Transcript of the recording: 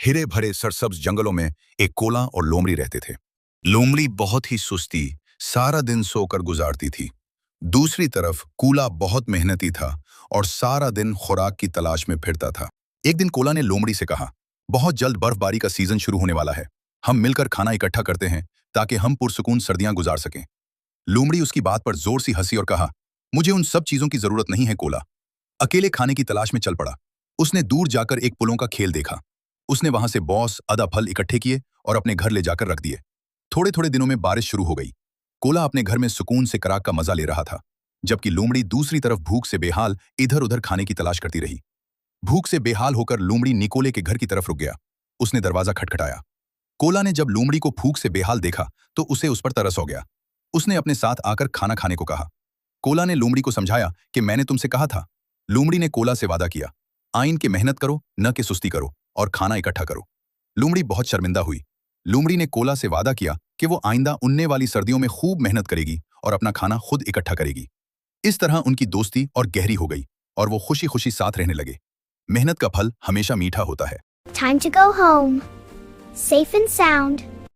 हिरे भरे सरसब्ज जंगलों में एक कोला और लोमड़ी रहते थे। लोमड़ी बहुत ही सुस्ती, सारा दिन सोकर गुजारती थी। दूसरी तरफ कूला बहुत मेहनती था और सारा दिन खुराक की तलाश में फिरता था। एक दिन कोला ने लोमड़ी से कहा, बहुत जल्द बर्फबारी का सीजन शुरू होने वाला है। हम मिलकर खाना इकट्ठा करते हैं ताकि हम पुरसुकून सर्दियां गुजार सकें। लोमड़ी उसकी बात पर जोर सी हंसी और कहा, मुझे उन सब चीजों की जरूरत नहीं है कोला। अकेले खाने की तलाश में चल पड़ा। उसने दूर जाकर एक पुलों का खेल देखा। उसने वहां से बॉस आधा फल इकट्ठे किए और अपने घर ले जाकर रख दिए। थोड़े थोड़े दिनों में बारिश शुरू हो गई। कोला अपने घर में सुकून से कराक का मजा ले रहा था, जबकि लोमड़ी दूसरी तरफ भूख से बेहाल इधर उधर खाने की तलाश करती रही। भूख से बेहाल होकर लोमड़ी निकोले के घर की तरफ रुक गया। उसने दरवाजा खटखटाया। कोला ने जब लोमड़ी को भूख से बेहाल देखा तो उसे उस पर तरस हो गया। उसने अपने साथ आकर खाना खाने को कहा। कोला ने लोमड़ी को समझाया कि मैंने तुमसे कहा था। लोमड़ी ने कोला से वादा किया, आइन के मेहनत करो न कि सुस्ती करो और खाना इकट्ठा करो। लोमड़ी बहुत शर्मिंदा हुई। लोमड़ी ने कोला से वादा किया कि वो आइंदा उन्ने वाली सर्दियों में खूब मेहनत करेगी और अपना खाना खुद इकट्ठा करेगी। इस तरह उनकी दोस्ती और गहरी हो गई और वो खुशी खुशी साथ रहने लगे। मेहनत का फल हमेशा मीठा होता है। Time to go home. Safe and sound.